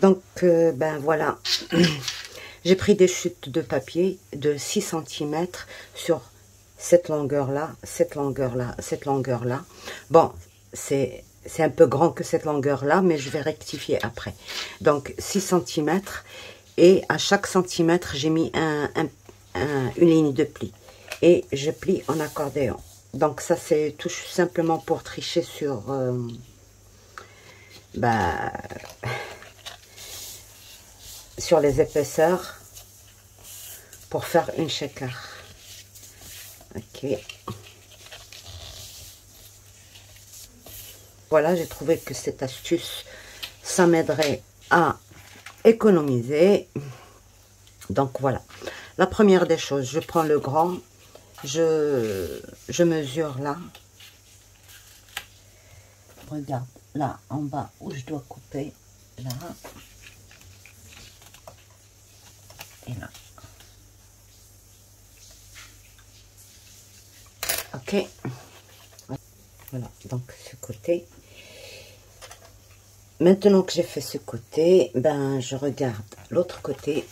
Donc, ben voilà. J'ai pris des chutes de papier de 6 cm sur cette longueur-là, cette longueur-là, cette longueur-là. Bon, c'est un peu grand que cette longueur-là, mais je vais rectifier après. Donc, 6 cm. Et à chaque centimètre, j'ai mis une ligne de pli. Et je plie en accordéon. Donc, ça, c'est tout simplement pour tricher sur... bah, sur les épaisseurs pour faire une shaker. Ok. Voilà, j'ai trouvé que cette astuce, ça m'aiderait à économiser. Donc voilà. La première des choses, je prends le grand, je mesure là. Regarde, là, en bas, où je dois couper, là. Et là. Ok. Voilà, donc ce côté. Maintenant que j'ai fait ce côté, ben je regarde l'autre côté.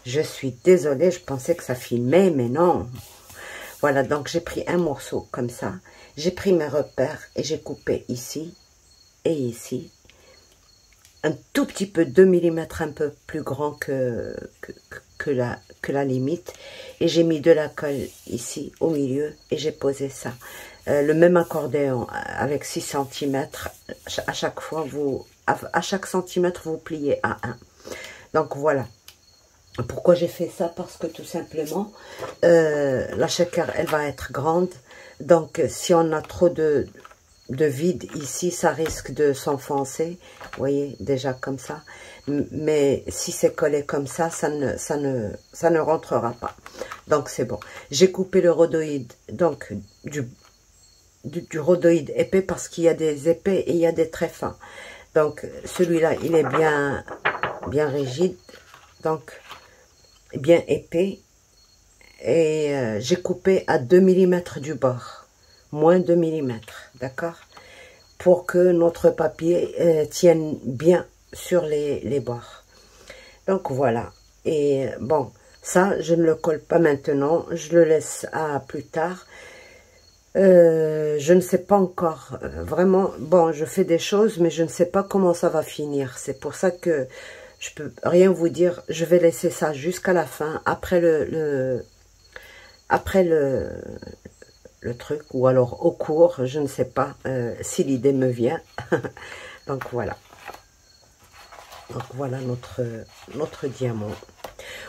Je suis désolée, je pensais que ça filmait, mais non. Voilà, donc j'ai pris un morceau comme ça. J'ai pris mes repères et j'ai coupé ici et ici. Un tout petit peu, 2 mm un peu plus grand que la limite. Et j'ai mis de la colle ici au milieu et j'ai posé ça. Le même accordéon avec 6 cm. À chaque fois, à chaque centimètre, vous pliez à 1. Donc voilà. Pourquoi j'ai fait ça? Parce que tout simplement, la shaker, elle va être grande. Donc, si on a trop de vide ici, ça risque de s'enfoncer. Vous voyez, déjà comme ça. Mais si c'est collé comme ça, ça ne rentrera pas. Donc, c'est bon. J'ai coupé le rhodoïde, donc du rhodoïde épais, parce qu'il y a des épais et il y a des très fins. Donc, celui-là, il est bien rigide. Donc, bien épais, et j'ai coupé à 2 mm du bord, moins 2 mm, d'accord, pour que notre papier tienne bien sur les bords. Donc voilà, et bon, ça je ne le colle pas maintenant, je le laisse à plus tard. Je ne sais pas encore, vraiment, bon, je fais des choses, mais je ne sais pas comment ça va finir. C'est pour ça que je peux rien vous dire. Je vais laisser ça jusqu'à la fin, après le truc, ou alors au cours, je ne sais pas si l'idée me vient. Donc voilà. Donc voilà notre diamant.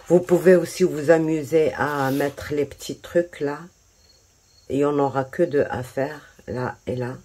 Vous pouvez aussi vous amuser à mettre les petits trucs là. Et on n'aura que deux à faire, là et là.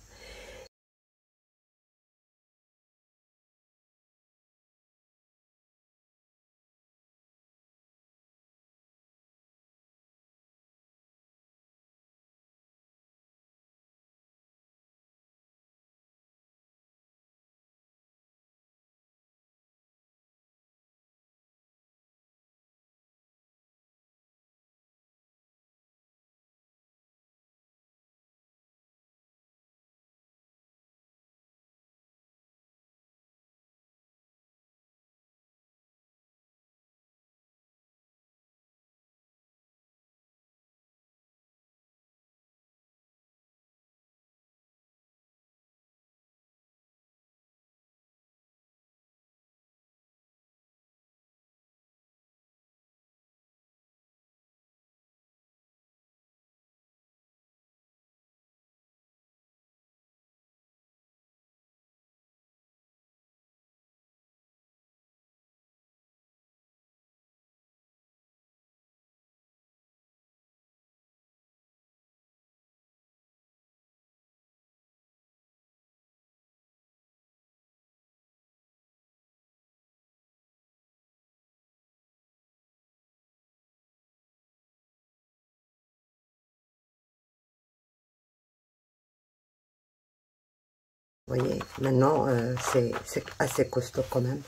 Vous voyez, maintenant, c'est assez costaud quand même.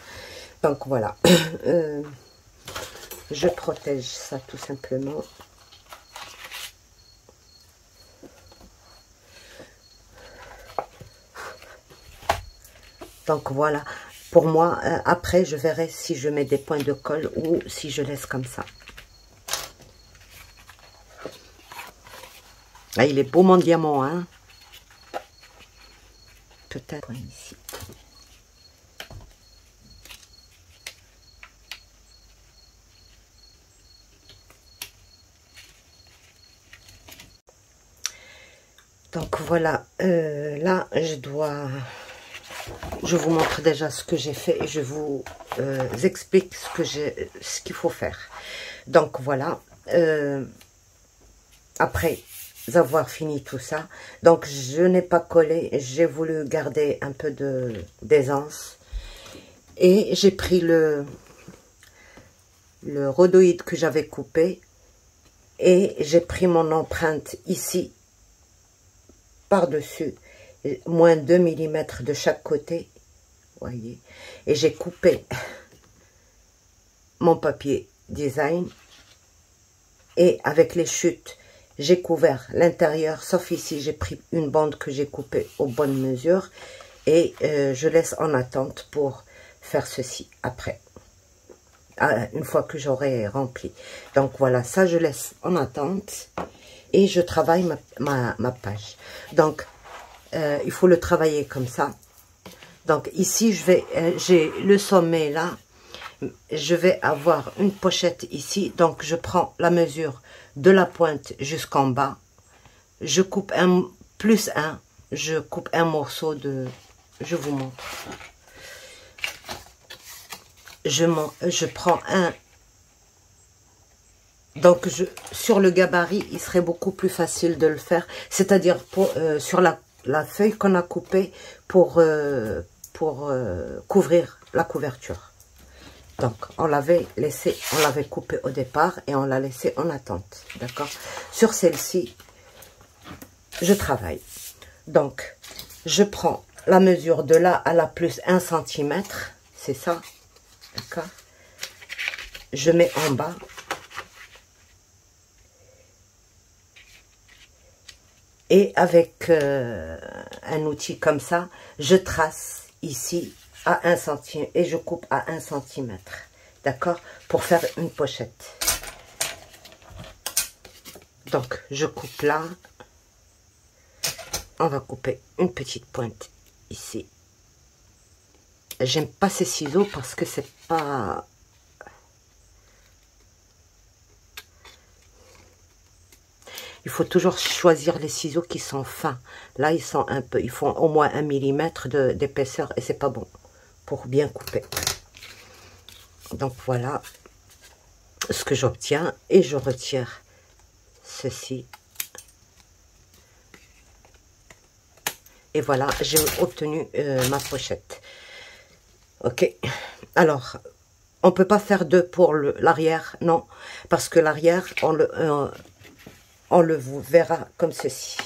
Donc voilà, je protège ça tout simplement. Donc voilà, pour moi, après, je verrai si je mets des points de colle ou si je laisse comme ça. Ah, il est beau mon diamant, hein? Peut-être ici. Donc voilà, là je vous montre déjà ce que j'ai fait et je vous explique ce qu'il faut faire. Donc voilà, après avoir fini tout ça, donc je n'ai pas collé, j'ai voulu garder un peu d'aisance et j'ai pris le rhodoïde que j'avais coupé et j'ai pris mon empreinte ici par-dessus, moins 2 mm de chaque côté, voyez, et j'ai coupé mon papier design et avec les chutes j'ai couvert l'intérieur, sauf ici j'ai pris une bande que j'ai coupée aux bonnes mesures et je laisse en attente pour faire ceci après une fois que j'aurai rempli. Donc voilà, ça je laisse en attente et je travaille ma page. Donc il faut le travailler comme ça. Donc ici j'ai le sommet là, je vais avoir une pochette ici. Donc je prends la mesure de la pointe jusqu'en bas, je coupe je coupe un morceau de, je vous montre. Je prends un, donc sur le gabarit, il serait beaucoup plus facile de le faire, c'est-à-dire sur la feuille qu'on a coupée pour couvrir la couverture. Donc, on l'avait coupé au départ et on l'a laissé en attente, d'accord? Sur celle-ci, je travaille. Donc, je prends la mesure de là à la plus 1 cm, c'est ça, d'accord? Je mets en bas. Et avec un outil comme ça, je trace ici à 1 cm et je coupe à 1 cm, d'accord? Pour faire une pochette. Donc, je coupe là. On va couper une petite pointe ici. J'aime pas ces ciseaux parce que c'est pas... Il faut toujours choisir les ciseaux qui sont fins. Là, ils font au moins 1 millimètre d'épaisseur et c'est pas bon pour bien couper. Donc voilà ce que j'obtiens et je retire ceci. Et voilà, j'ai obtenu ma pochette. Ok. Alors, on peut pas faire deux pour l'arrière, non, parce que l'arrière, on le verra comme ceci.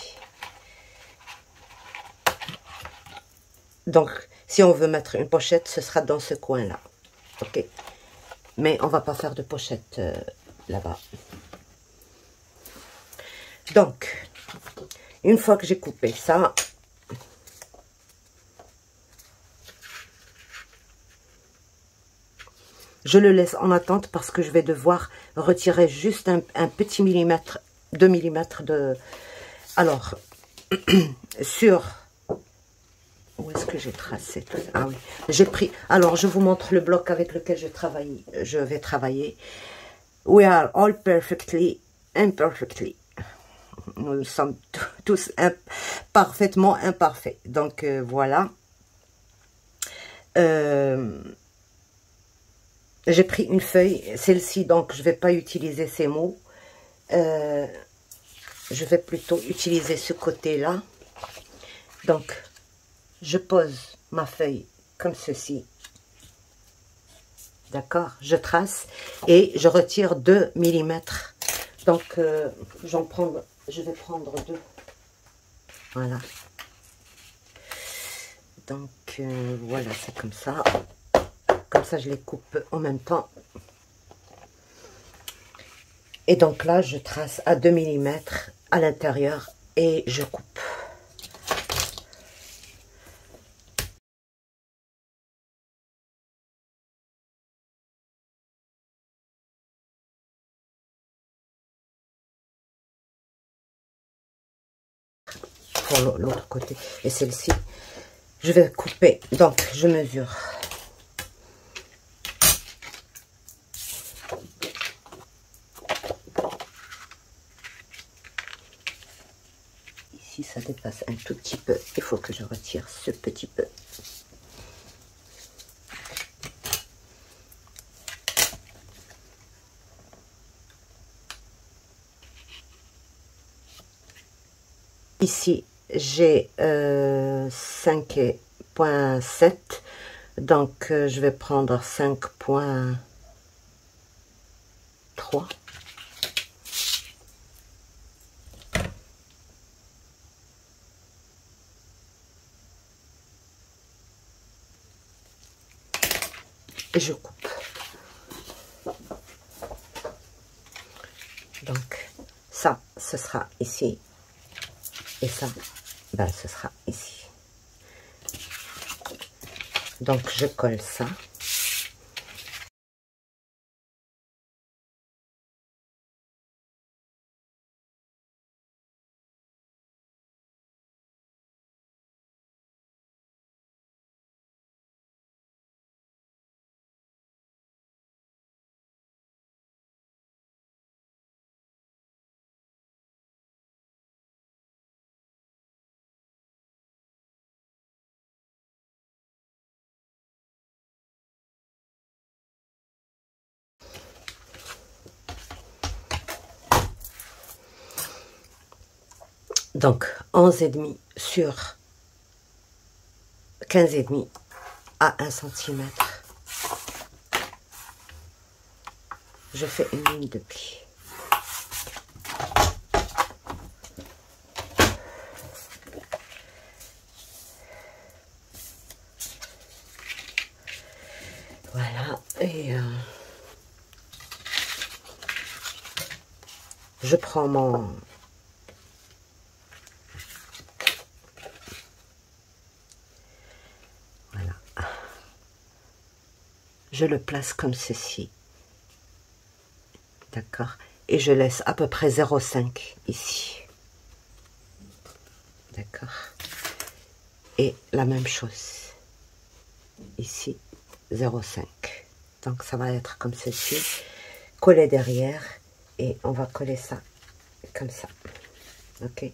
Donc, si on veut mettre une pochette, ce sera dans ce coin-là. Ok. Mais on va pas faire de pochette là-bas. Donc, une fois que j'ai coupé ça, je le laisse en attente parce que je vais devoir retirer juste un petit millimètre, 2 millimètres de... Alors, sur... Où est-ce que j'ai tracé tout ça? Ah oui, j'ai pris... Alors, je vous montre le bloc avec lequel je vais travailler. We are all perfectly, imperfectly. Nous sommes tous parfaitement imparfaits. Donc, voilà. J'ai pris une feuille, celle-ci, donc je ne vais pas utiliser ces mots. Je vais plutôt utiliser ce côté-là. Donc, je pose ma feuille comme ceci. D'accord? Je trace et je retire 2 millimètres. Donc, je vais prendre 2. Voilà. Donc, voilà, c'est comme ça. Comme ça, je les coupe en même temps. Et donc là, je trace à 2 millimètres à l'intérieur et je coupe. Pour l'autre côté. Et celle-ci, je vais couper. Donc, je mesure. Ici, ça dépasse un tout petit peu. Il faut que je retire ce petit peu. Ici, j'ai 5,7. Donc, je vais prendre 5,3. Et je coupe. Donc, ça, ce sera ici. Et ça, ben, ce sera ici. Donc, je colle ça. Donc 11,5 sur 15,5 à 1 cm. Je fais une ligne de pli. Voilà, et je prends mon... Voilà. Je le place comme ceci. D'accord. Et je laisse à peu près 0,5 ici. D'accord. Et la même chose. Ici, 0,5. Donc ça va être comme ceci. Coller derrière. Et on va coller ça comme ça. Ok.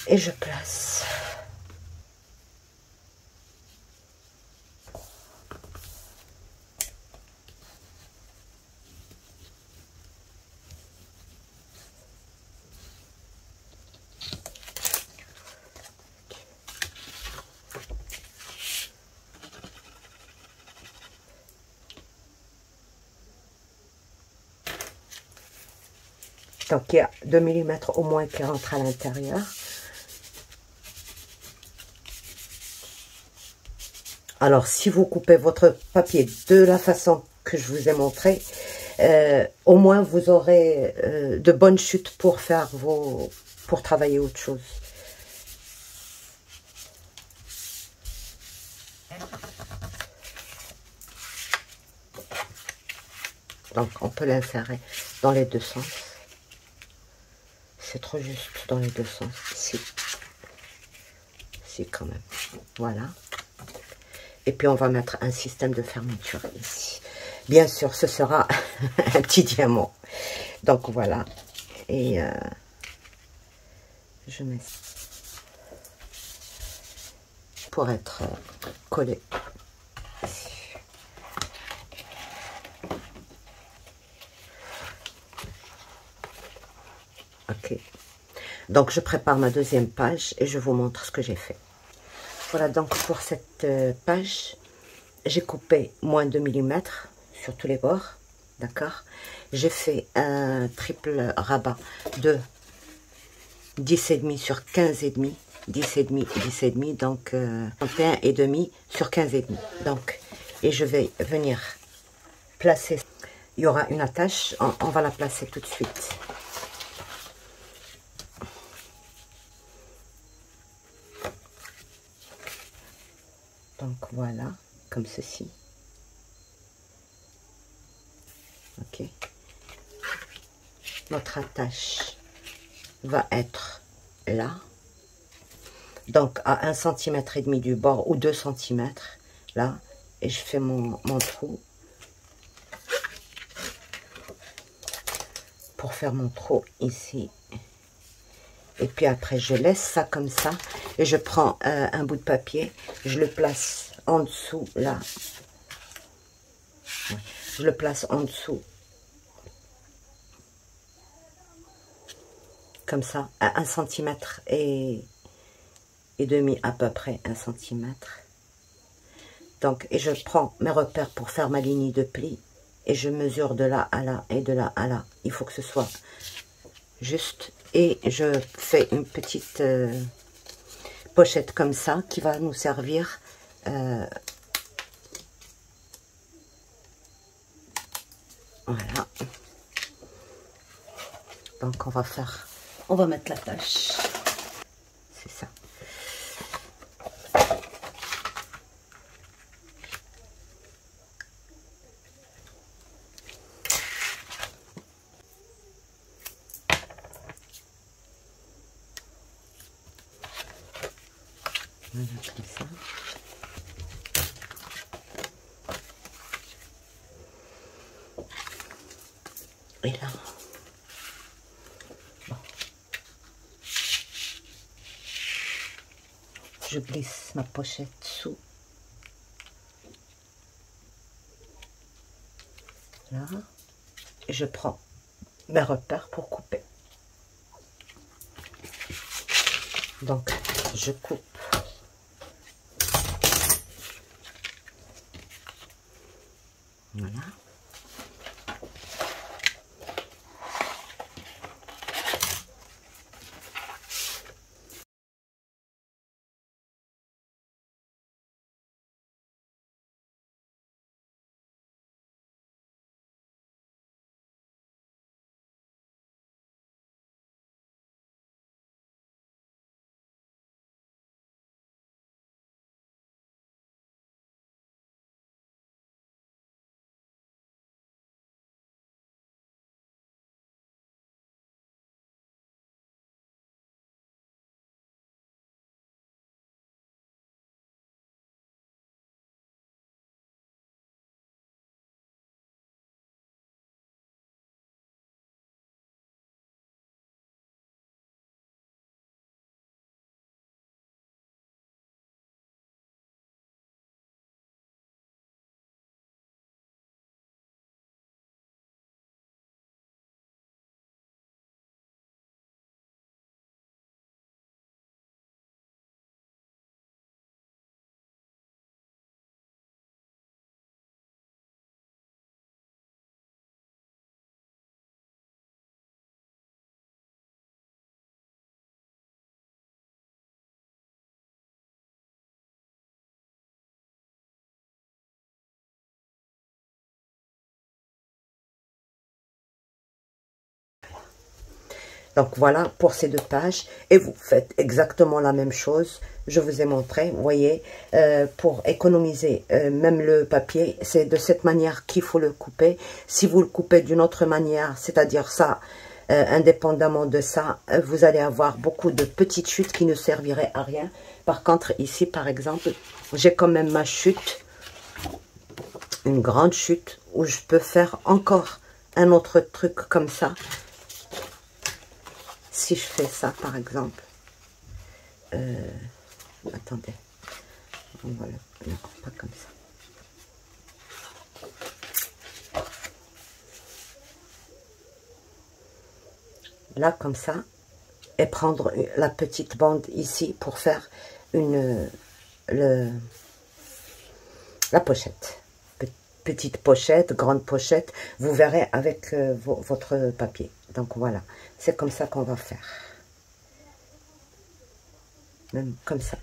Et je place. Donc il y a 2 mm au moins qui rentrent à l'intérieur. Alors, si vous coupez votre papier de la façon que je vous ai montré, au moins vous aurez de bonnes chutes pour faire pour travailler autre chose. Donc, on peut l'insérer dans les deux sens. C'est trop juste dans les deux sens. Si. Si, quand même. Voilà. Et puis, on va mettre un système de fermeture ici. Bien sûr, ce sera un petit diamant. Donc, voilà. Et je mets pour être collé. Ok. Donc, je prépare ma deuxième page et je vous montre ce que j'ai fait. Voilà, donc pour cette page, j'ai coupé moins de 2 mm sur tous les bords. D'accord. J'ai fait un triple rabat de 10,5 sur 15,5. 10,5, 10,5, donc 31,5 sur 15,5. Donc, et je vais venir placer. Il y aura une attache, on va la placer tout de suite. Donc voilà, comme ceci. Ok. Notre attache va être là. Donc à 1,5 cm du bord ou 2 cm là. Et je fais mon trou. Pour faire mon trou ici. Et puis après je laisse ça comme ça. Et je prends un bout de papier. Je le place en dessous là. Je le place en dessous. Comme ça, à 1,5 cm et demi à peu près, 1 cm. Donc, et je prends mes repères pour faire ma ligne de pli. Et je mesure de là à là et de là à là. Il faut que ce soit juste. Et je fais une petite pochette comme ça qui va nous servir. Voilà. Donc, on va mettre la tâche. C'est ça. Voilà, comme ça. Et là, bon. Je glisse ma pochette sous Là, et je prends mes repères pour couper. Donc, je coupe. Voilà. Donc voilà pour ces 2 pages. Et vous faites exactement la même chose. Je vous ai montré, vous voyez, pour économiser même le papier, c'est de cette manière qu'il faut le couper. Si vous le coupez d'une autre manière, c'est-à-dire ça, indépendamment de ça, vous allez avoir beaucoup de petites chutes qui ne serviraient à rien. Par contre, ici, par exemple, j'ai quand même ma chute, une grande chute, où je peux faire encore un autre truc comme ça. Si je fais ça, par exemple, attendez, voilà, non, pas comme ça. Là, comme ça, et prendre la petite bande ici pour faire la pochette. Petite pochette, grande pochette, vous verrez avec votre papier. Donc voilà, c'est comme ça qu'on va faire. Même comme ça.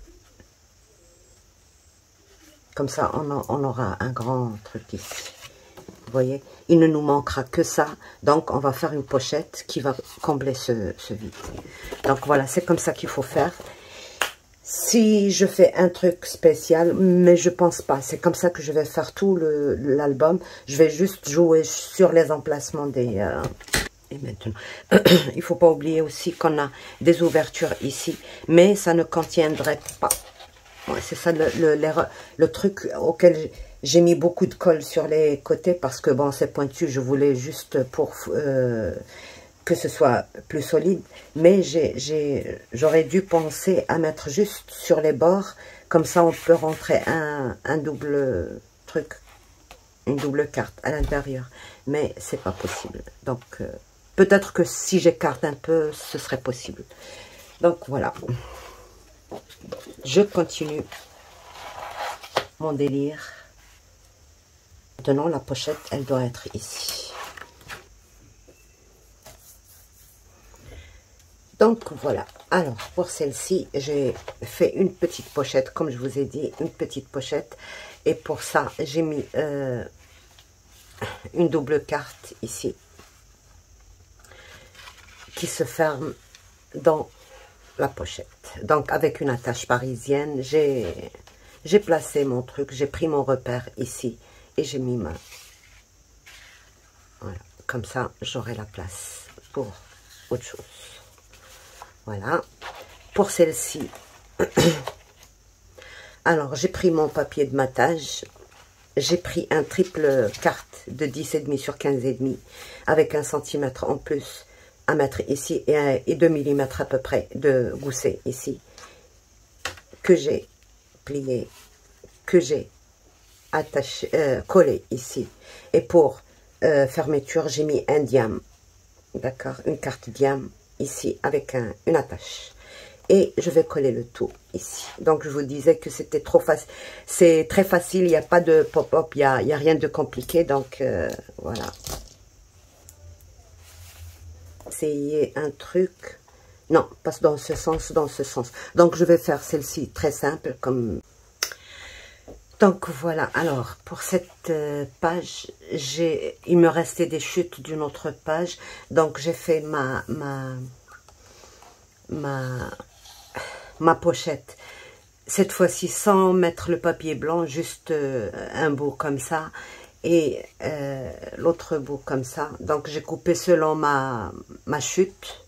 Comme ça, on aura un grand truc ici. Vous voyez, il ne nous manquera que ça. Donc, on va faire une pochette qui va combler ce vide. Donc voilà, c'est comme ça qu'il faut faire. Si je fais un truc spécial, mais je pense pas. C'est comme ça que je vais faire tout l'album. Je vais juste jouer sur les emplacements des... Et maintenant, il faut pas oublier aussi qu'on a des ouvertures ici. Mais ça ne contiendrait pas. Ouais, c'est ça le truc auquel j'ai mis beaucoup de colle sur les côtés. Parce que bon, c'est pointu. Je voulais juste pour... que ce soit plus solide, mais j'aurais dû penser à mettre juste sur les bords, comme ça on peut rentrer un double truc, une double carte à l'intérieur, mais c'est pas possible. Donc peut-être que si j'écarte un peu, ce serait possible. Donc voilà, je continue mon délire. Maintenant la pochette, elle doit être ici. Donc voilà, alors pour celle-ci, j'ai fait une petite pochette, comme je vous ai dit, une petite pochette. Et pour ça, j'ai mis une double carte ici, qui se ferme dans la pochette. Donc avec une attache parisienne, j'ai placé mon truc, j'ai pris mon repère ici, et j'ai mis ma... Voilà, comme ça, j'aurai la place pour autre chose. Voilà, pour celle-ci, alors j'ai pris mon papier de matage, j'ai pris un triple carte de 10,5 sur 15,5 avec 1 cm en plus à mettre ici et 2 mm à peu près de gousset ici, que j'ai plié, que j'ai attaché, collé ici. Et pour fermeture, j'ai mis un diam, d'accord, une carte diam ici avec une attache. Et je vais coller le tout ici. Donc, je vous disais que c'était trop facile. C'est très facile, il n'y a pas de pop-up, il n'y a rien de compliqué. Donc, voilà. Essayez un truc. Non, pas dans ce sens, dans ce sens. Donc, je vais faire celle-ci très simple. Donc, voilà. Alors, pour cette page, il me restait des chutes d'une autre page. Donc, j'ai fait ma pochette. Cette fois-ci, sans mettre le papier blanc, juste un bout comme ça. Et l'autre bout comme ça. Donc, j'ai coupé selon ma chute.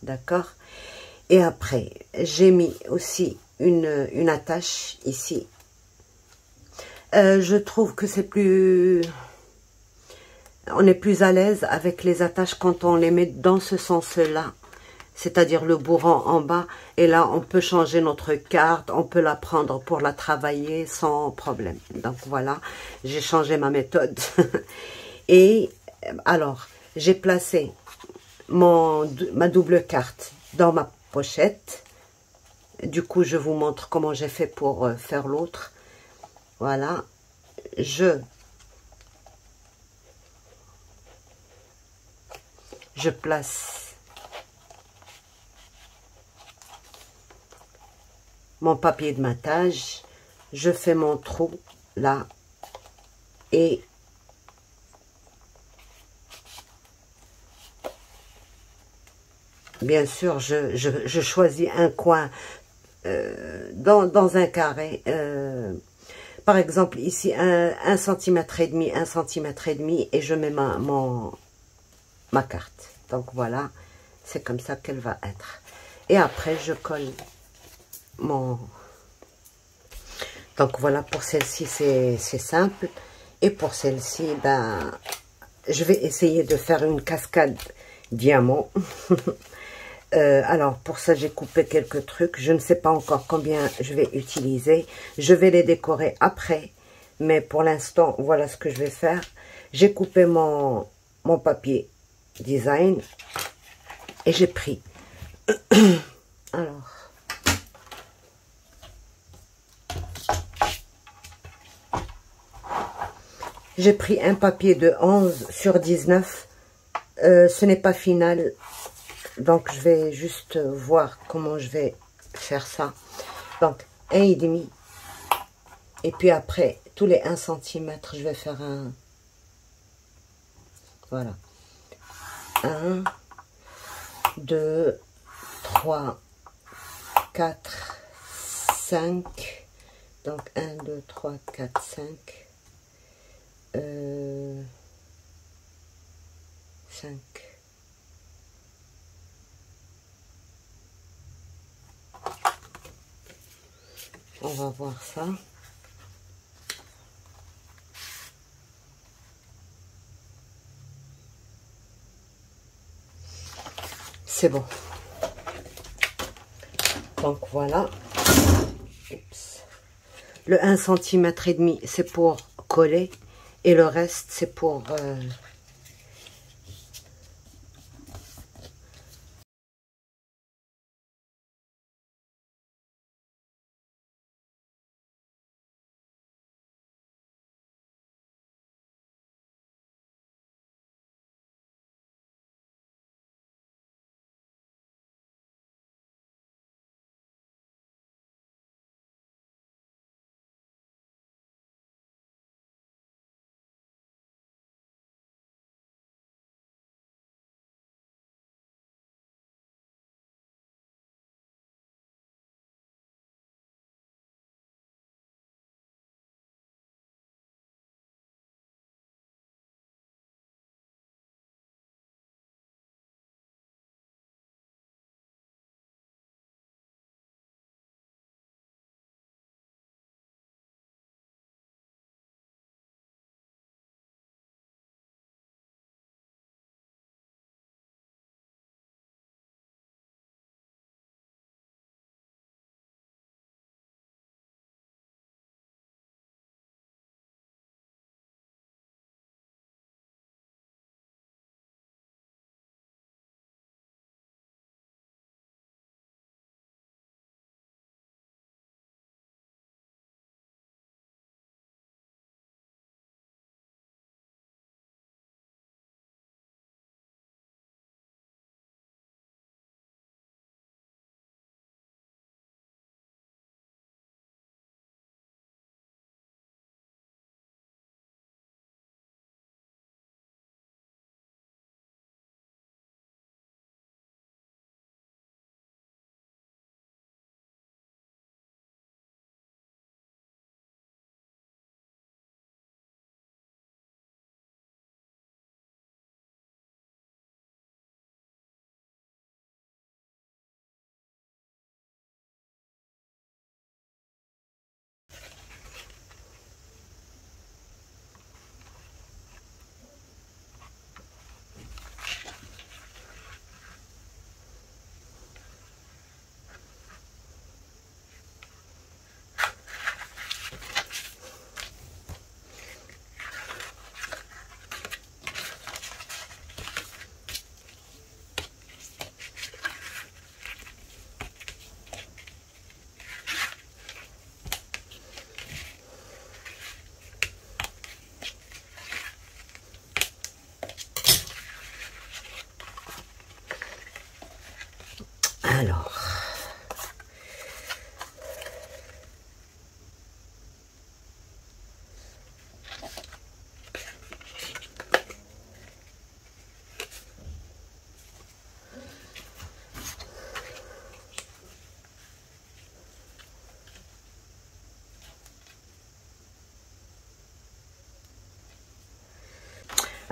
D'accord. Et après, j'ai mis aussi une attache ici. Je trouve que c'est plus... On est plus à l'aise avec les attaches quand on les met dans ce sens-là. C'est-à-dire le bourron en bas. Et là, on peut changer notre carte. On peut la prendre pour la travailler sans problème. Donc, voilà. J'ai changé ma méthode. Et alors, j'ai placé ma double carte dans ma pochette. Du coup, je vous montre comment j'ai fait pour faire l'autre. Voilà. Je place mon papier de matage, je fais mon trou là et bien sûr je choisis un coin dans un carré, par exemple ici 1,5 cm, 1,5 cm et je mets ma carte. Donc voilà, c'est comme ça qu'elle va être. Et après je colle donc voilà, pour celle-ci c'est simple. Et pour celle-ci, ben, je vais essayer de faire une cascade diamant. Alors pour ça j'ai coupé quelques trucs. Je ne sais pas encore combien je vais utiliser. Je vais les décorer après. Mais pour l'instant, voilà ce que je vais faire. J'ai coupé mon papier design. Et j'ai pris. Alors. J'ai pris un papier de 11 sur 19. Ce n'est pas final. Donc, je vais juste voir comment je vais faire ça. Donc, 1,5. Et puis après, tous les 1 cm, je vais faire un... Voilà. 1, 2, 3, 4, 5. Donc, 1, 2, 3, 4, 5. 5. On va voir ça. C'est bon. Donc voilà. Oups. Le 1,5 cm, c'est pour coller. Et le reste, c'est pour...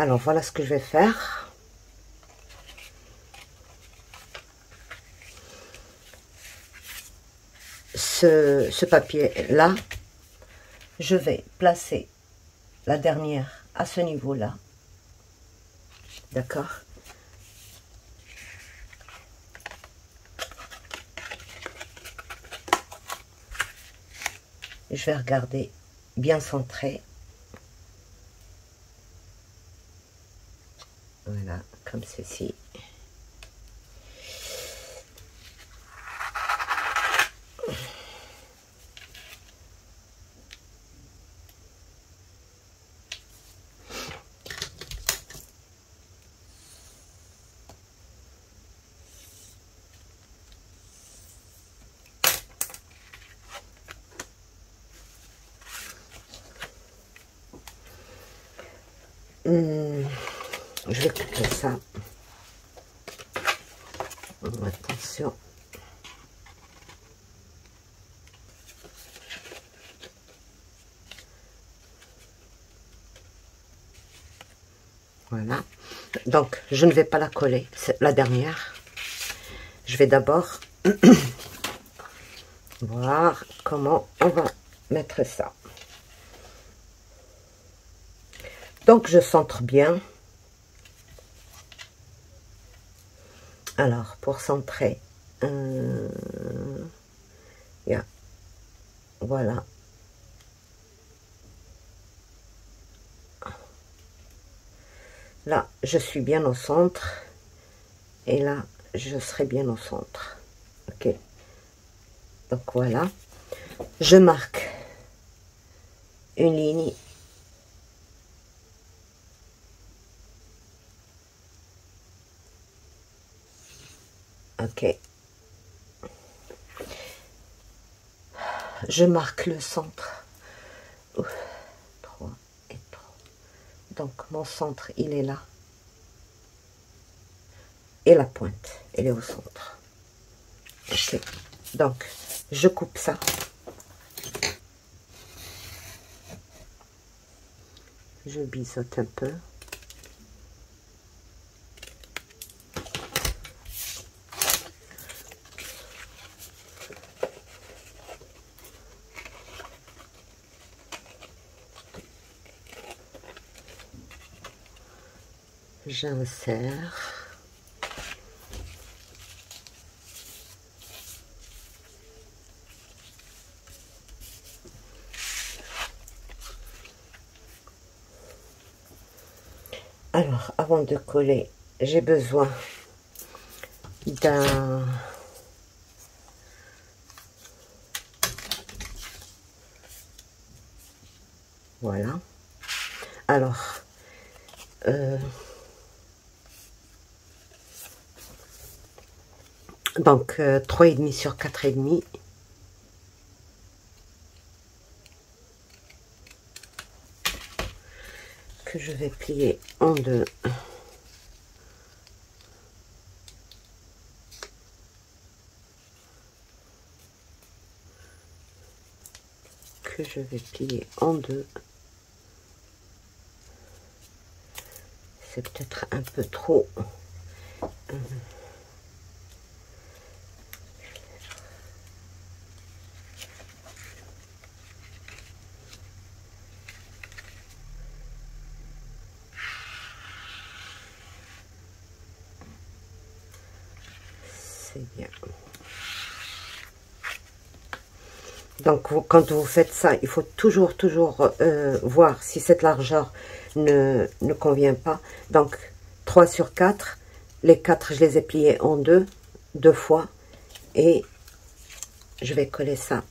Alors, voilà ce que je vais faire. Ce papier-là, je vais placer la dernière à ce niveau-là. D'accord? Je vais regarder bien centré. Voilà, comme ceci. Je vais couper ça. Attention. Voilà. Donc, je ne vais pas la coller. C'est la dernière. Je vais d'abord voir comment on va mettre ça. Donc, je centre bien. Alors, pour centrer, voilà. Là, je suis bien au centre. Et là, je serai bien au centre. Ok. Donc, voilà. Je marque une ligne. Ok. Je marque le centre. 3 et 3. Donc, mon centre, il est là. Et la pointe, elle est au centre. Ok. Donc, je coupe ça. Je biseaute un peu. J'insère. Alors, avant de coller, j'ai besoin d'un... Voilà. Alors, donc 3,5 sur 4,5. Que je vais plier en deux. Que je vais plier en deux. C'est peut-être un peu trop. C'est bien. Donc, quand vous faites ça, il faut toujours voir si cette largeur ne convient pas. Donc, 3 sur 4. Les 4, je les ai pliés en deux fois. Et je vais coller ça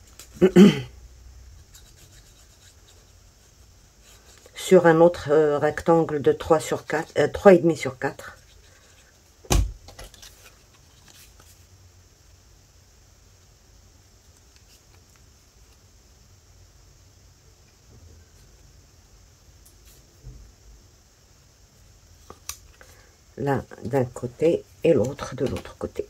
sur un autre rectangle de 3 sur 4, 3,5 sur 4. L'un d'un côté et l'autre de l'autre côté.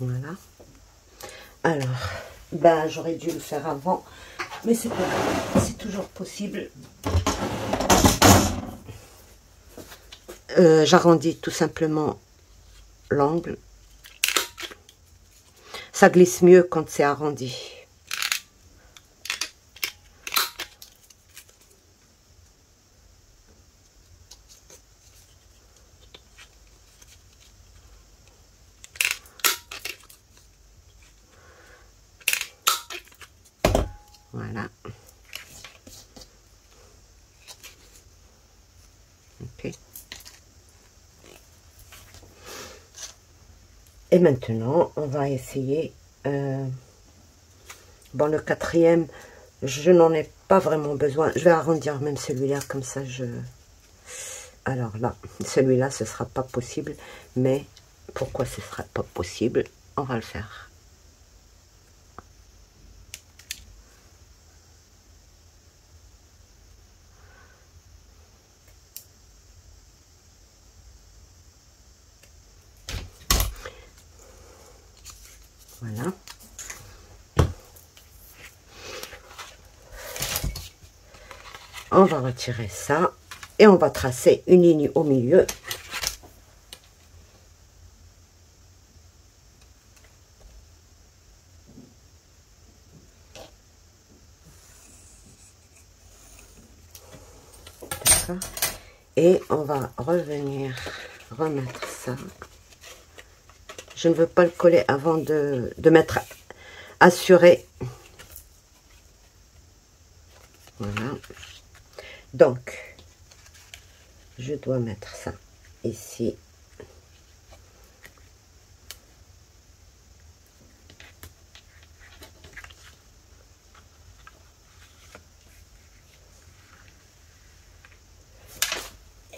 Voilà. Alors, ben, j'aurais dû le faire avant, mais c'est pas grave, c'est toujours possible. J'arrondis tout simplement l'angle. Ça glisse mieux quand c'est arrondi. Voilà. Ok. Et maintenant, on va essayer. Bon, le quatrième, je n'en ai pas vraiment besoin. Je vais arrondir même celui-là, comme ça je... Alors là, celui-là, ce sera pas possible. Mais pourquoi ce sera pas possible? On va le faire. Voilà. On va retirer ça. Et on va tracer une ligne au milieu. Et on va revenir remettre ça. Je ne veux pas le coller avant de mettre assuré. Voilà. Donc, je dois mettre ça ici.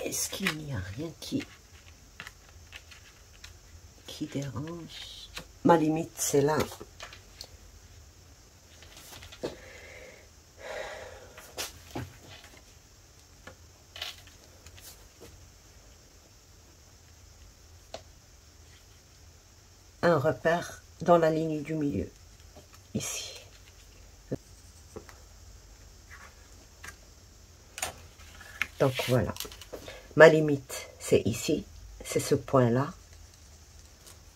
Est-ce qu'il n'y a rien qui dérange? Ma limite, c'est là. Un repère dans la ligne du milieu, ici. Donc voilà, ma limite c'est ici, c'est ce point là,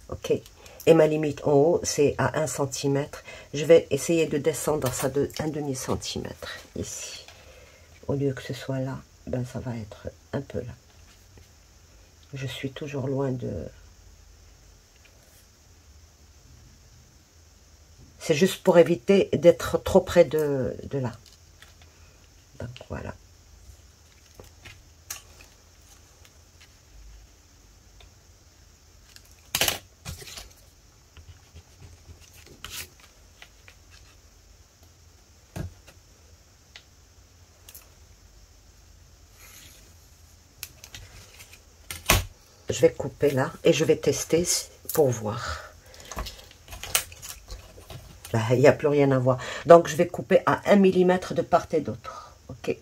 ok, et ma limite en haut c'est à 1 cm. Je vais essayer de descendre ça de 1/2 cm ici, au lieu que ce soit là, ben ça va être un peu là. Je suis toujours loin de... C'est juste pour éviter d'être trop près de là. Donc voilà. Je vais couper là et je vais tester pour voir. Il n'y a plus rien à voir. Donc je vais couper à 1 mm de part et d'autre. Ok.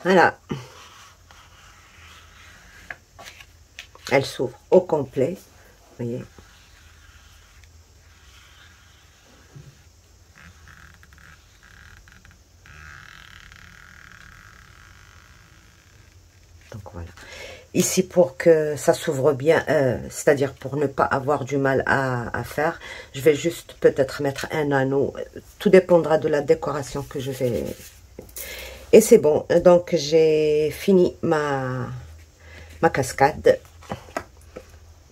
Voilà. Elle s'ouvre au complet. Vous voyez. Donc voilà. Ici, pour que ça s'ouvre bien, c'est-à-dire pour ne pas avoir du mal à faire, je vais juste peut-être mettre un anneau. Tout dépendra de la décoration que je vais... Et c'est bon. Donc, j'ai fini ma cascade.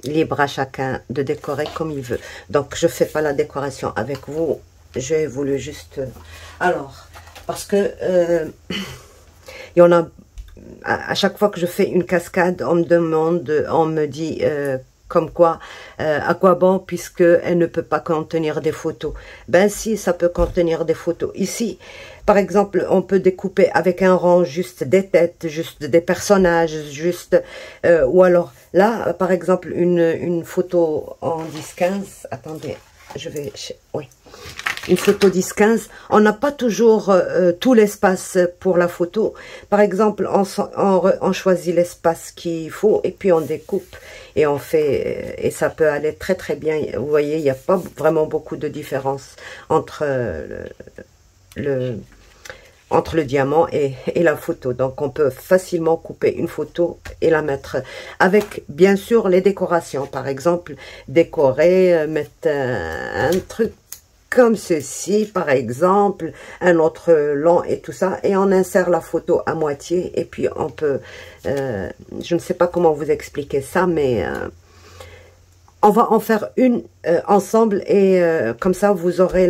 Libre à chacun de décorer comme il veut. Donc, je fais pas la décoration avec vous. J'ai voulu juste... Alors, parce que... il y en a... À chaque fois que je fais une cascade, on me demande, on me dit comme quoi, à quoi bon, puisque elle ne peut pas contenir des photos. Ben si, ça peut contenir des photos. Ici, par exemple, on peut découper avec un rang juste des têtes, juste des personnages, juste, ou alors là, par exemple, une photo en 10-15. Attendez, je vais, oui. Une photo 10-15, on n'a pas toujours tout l'espace pour la photo. Par exemple, on choisit l'espace qu'il faut et puis on découpe et on fait, et ça peut aller très très bien. Vous voyez, il n'y a pas vraiment beaucoup de différence entre entre le diamant et la photo. Donc, on peut facilement couper une photo et la mettre avec, bien sûr, les décorations. Par exemple, décorer, mettre un truc comme ceci, par exemple, un autre long et tout ça, et on insère la photo à moitié, et puis on peut, je ne sais pas comment vous expliquer ça, mais on va en faire une ensemble, et comme ça, vous aurez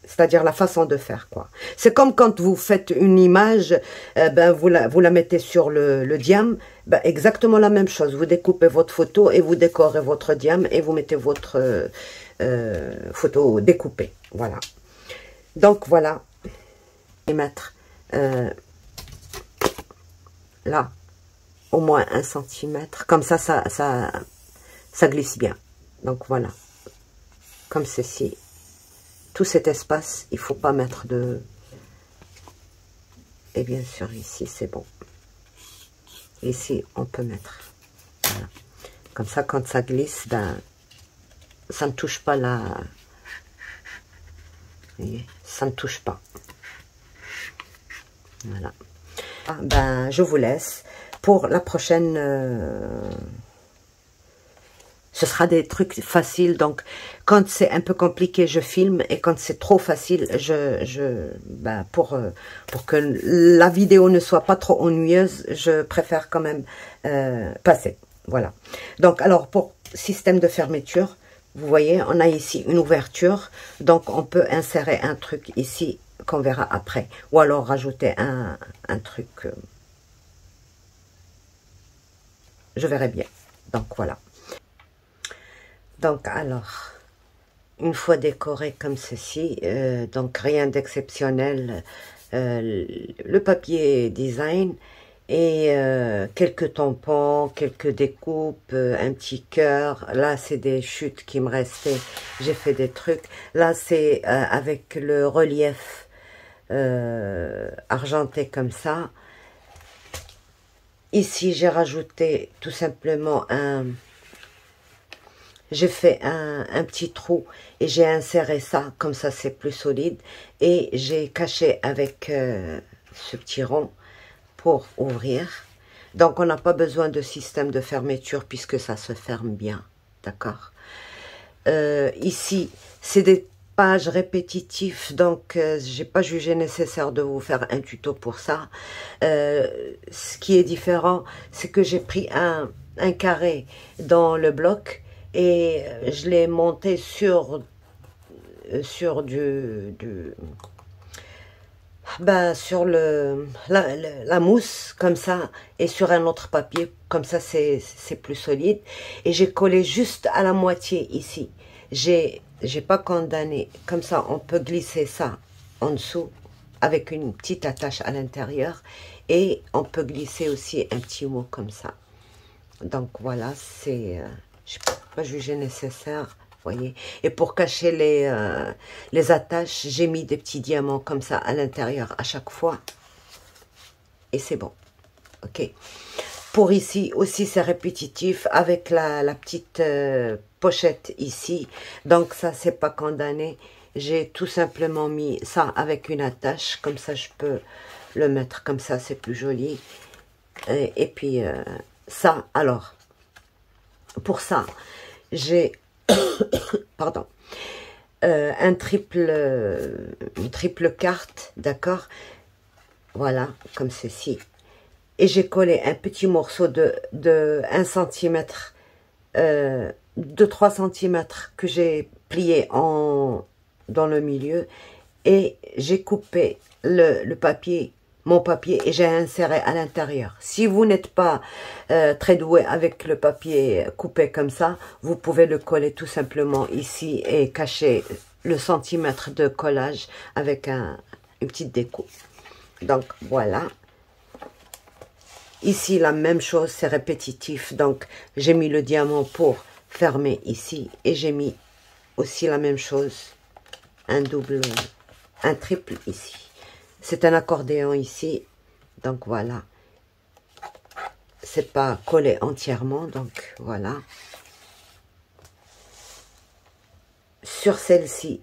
c'est-à-dire la façon de faire, quoi. C'est comme quand vous faites une image, ben vous la mettez sur le diam, ben exactement la même chose. Vous découpez votre photo et vous décorez votre diam et vous mettez votre photo découpée. Voilà. Donc voilà. Et mettre là au moins 1 centimètre. Comme ça glisse bien. Donc voilà. Comme ceci. Tout cet espace, il ne faut pas mettre de... Et bien sûr, ici, c'est bon. Ici, on peut mettre. Voilà. Comme ça, quand ça glisse, ben, ça ne touche pas la... Vous voyez, ça ne touche pas. Voilà. Ben, je vous laisse. Pour la prochaine... ce sera des trucs faciles, donc quand c'est un peu compliqué, je filme, et quand c'est trop facile, ben, pour que la vidéo ne soit pas trop ennuyeuse, je préfère quand même passer. Voilà. Donc, alors, pour système de fermeture, vous voyez, on a ici une ouverture, donc on peut insérer un truc ici, qu'on verra après, ou alors rajouter un truc, je verrai bien. Donc, voilà. Donc, alors, une fois décoré comme ceci, donc rien d'exceptionnel, le papier design et quelques tampons, quelques découpes, un petit cœur. Là, c'est des chutes qui me restaient, j'ai fait des trucs. Là, c'est avec le relief argenté comme ça. Ici, j'ai rajouté tout simplement j'ai fait un petit trou et j'ai inséré ça, comme ça c'est plus solide. Et j'ai caché avec ce petit rond pour ouvrir. Donc on n'a pas besoin de système de fermeture puisque ça se ferme bien. D'accord. Ici, c'est des pages répétitives, donc j'ai pas jugé nécessaire de vous faire un tuto pour ça. Ce qui est différent, c'est que j'ai pris un carré dans le bloc et je l'ai monté sur sur la mousse comme ça, et sur un autre papier comme ça, c'est plus solide, et j'ai collé juste à la moitié ici. J'ai pas condamné, comme ça on peut glisser ça en dessous avec une petite attache à l'intérieur, et on peut glisser aussi un petit mot comme ça. Donc voilà, c'est je n'ai pas jugé nécessaire voyez. Et pour cacher les attaches, j'ai mis des petits diamants comme ça à l'intérieur à chaque fois. Et c'est bon. Ok. Pour ici aussi, c'est répétitif avec la petite pochette ici. Donc ça, c'est pas condamné. J'ai tout simplement mis ça avec une attache. Comme ça, je peux le mettre comme ça, c'est plus joli. Et puis, ça, alors, pour ça, j'ai, pardon, une triple carte, d'accord? Voilà, comme ceci. Et j'ai collé un petit morceau de 1 cm, de 3 cm que j'ai plié dans le milieu. Et j'ai coupé le papier, mon papier, et j'ai inséré à l'intérieur. Si vous n'êtes pas très doué avec le papier coupé comme ça, vous pouvez le coller tout simplement ici et cacher le centimètre de collage avec une petite déco. Donc voilà. Ici la même chose, c'est répétitif. Donc j'ai mis le diamant pour fermer ici et j'ai mis aussi la même chose, un triple ici. C'est un accordéon ici, donc voilà. C'est pas collé entièrement, donc voilà. Sur celle-ci,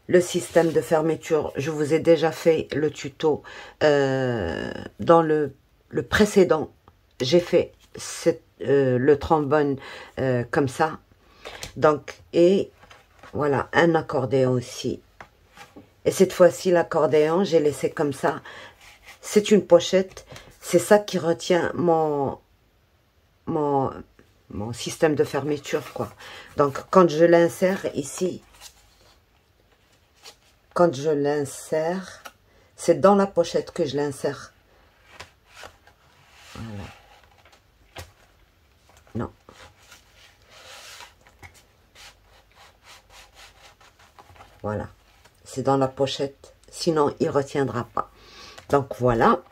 le système de fermeture, je vous ai déjà fait le tuto dans le précédent. J'ai fait le trombone comme ça. Donc, et voilà, un accordéon aussi. Et cette fois-ci, l'accordéon, j'ai laissé comme ça. C'est une pochette. C'est ça qui retient mon système de fermeture, quoi. Donc, quand je l'insère ici, quand je l'insère, c'est dans la pochette que je l'insère. Voilà. Non. Voilà. C'est dans la pochette, sinon il ne retiendra pas. Donc voilà.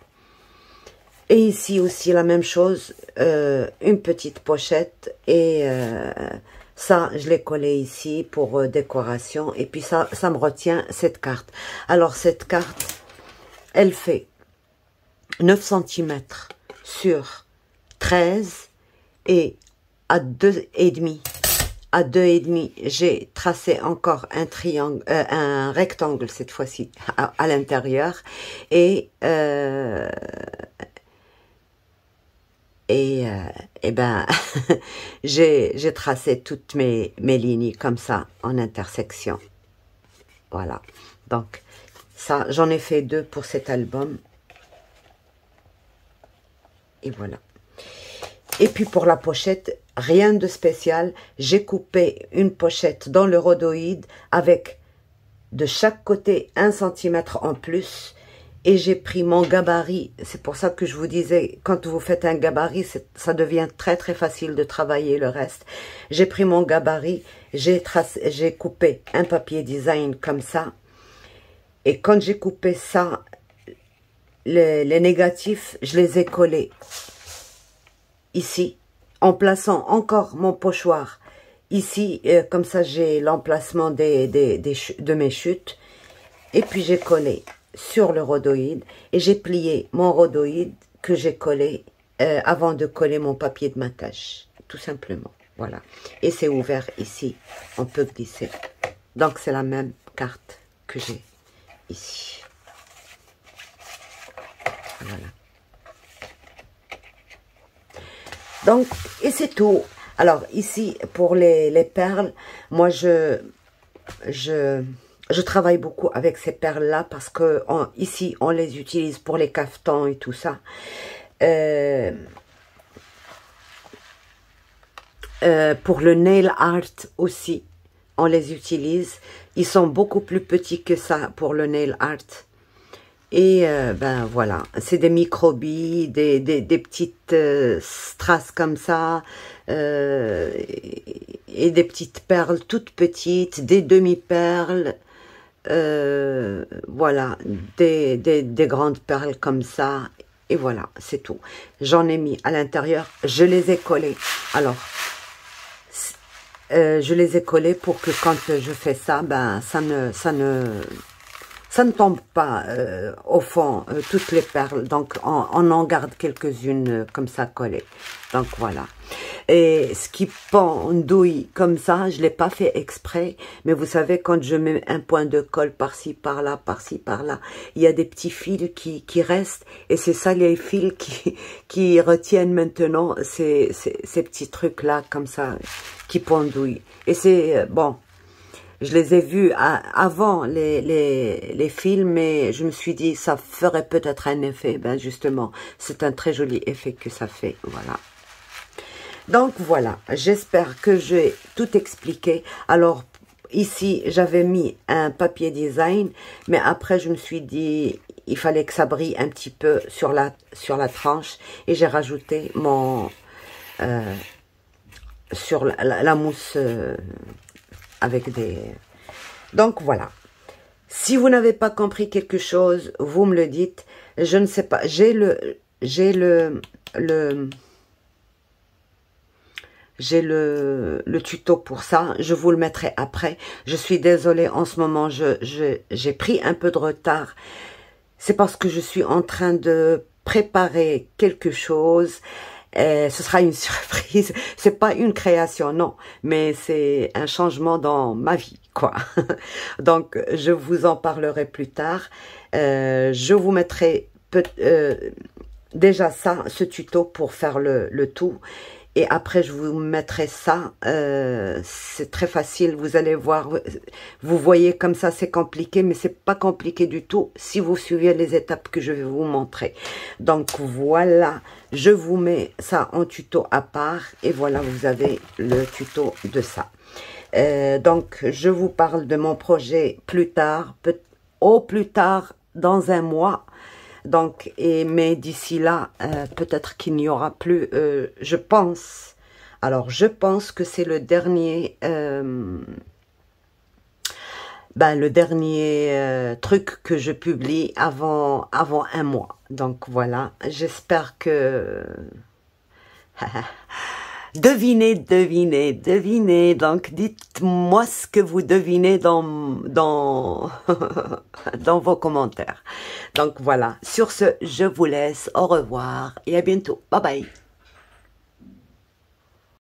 Et ici aussi la même chose, une petite pochette et ça je l'ai collé ici pour décoration. Et puis ça me retient cette carte. Alors cette carte, elle fait 9 cm sur 13 et à 2,5. À 2,5, j'ai tracé encore un triangle, un rectangle cette fois-ci à l'intérieur et ben j'ai tracé toutes mes lignes comme ça en intersection. Voilà. Donc ça, j'en ai fait 2 pour cet album. Et voilà. Et puis pour la pochette, rien de spécial. J'ai coupé une pochette dans le rhodoïde avec de chaque côté 1 cm en plus. Et j'ai pris mon gabarit. C'est pour ça que je vous disais, quand vous faites un gabarit, ça devient très très facile de travailler le reste. J'ai pris mon gabarit, j'ai coupé un papier design comme ça. Et quand j'ai coupé ça, les négatifs, je les ai collés ici, en plaçant encore mon pochoir ici, comme ça j'ai l'emplacement de mes chutes. Et puis j'ai collé sur le rhodoïde et j'ai plié mon rhodoïde que j'ai collé avant de coller mon papier de maquage, tout simplement. Voilà. Et c'est ouvert ici, on peut glisser. Donc c'est la même carte que j'ai ici. Voilà. Donc, et c'est tout. Alors, ici, pour les perles, moi, je travaille beaucoup avec ces perles-là parce que ici, on les utilise pour les cafetans et tout ça. Pour le nail art aussi, on les utilise. Ils sont beaucoup plus petits que ça pour le nail art. Et ben voilà, c'est des microbilles, des petites strass comme ça, et des petites perles toutes petites, des demi-perles, voilà, des grandes perles comme ça, et voilà, c'est tout. J'en ai mis à l'intérieur, je les ai collées. Alors, je les ai collés pour que quand je fais ça, ben ça ne tombe pas au fond, toutes les perles. Donc, on en garde quelques-unes comme ça collées. Donc, voilà. Et ce qui pendouille comme ça, je l'ai pas fait exprès. Mais vous savez, quand je mets un point de colle par-ci, par-là, il y a des petits fils qui restent. Et c'est ça, les fils qui retiennent maintenant ces petits trucs-là, comme ça, qui pendouillent. Et c'est, bon... Je les ai vus avant les films et je me suis dit ça ferait peut-être un effet. Ben justement, c'est un très joli effet que ça fait. Voilà. Donc voilà, j'espère que j'ai tout expliqué. Alors ici, j'avais mis un papier design, mais après je me suis dit il fallait que ça brille un petit peu sur la tranche et j'ai rajouté mon sur la mousse. Avec des... Donc, voilà. Si vous n'avez pas compris quelque chose, vous me le dites. Je ne sais pas. J'ai le tuto pour ça. Je vous le mettrai après. Je suis désolée. En ce moment, j'ai pris un peu de retard. C'est parce que je suis en train de préparer quelque chose. Ce sera une surprise, c'est pas une création, non, mais c'est un changement dans ma vie, quoi. Donc, je vous en parlerai plus tard. Je vous mettrai déjà ça, ce tuto pour faire le tout. Et après, je vous mettrai ça. C'est très facile, vous allez voir. Vous voyez comme ça, c'est compliqué, mais c'est pas compliqué du tout si vous suivez les étapes que je vais vous montrer. Donc voilà, je vous mets ça en tuto à part. Et voilà, vous avez le tuto de ça. Donc, je vous parle de mon projet plus tard, au plus tard dans un mois. Donc, mais d'ici là, peut-être qu'il n'y aura plus, je pense, alors je pense que c'est le dernier, truc que je publie avant un mois. Donc voilà, j'espère que... Devinez. Donc, dites-moi ce que vous devinez dans vos commentaires. Donc, voilà. Sur ce, je vous laisse. Au revoir et à bientôt. Bye bye.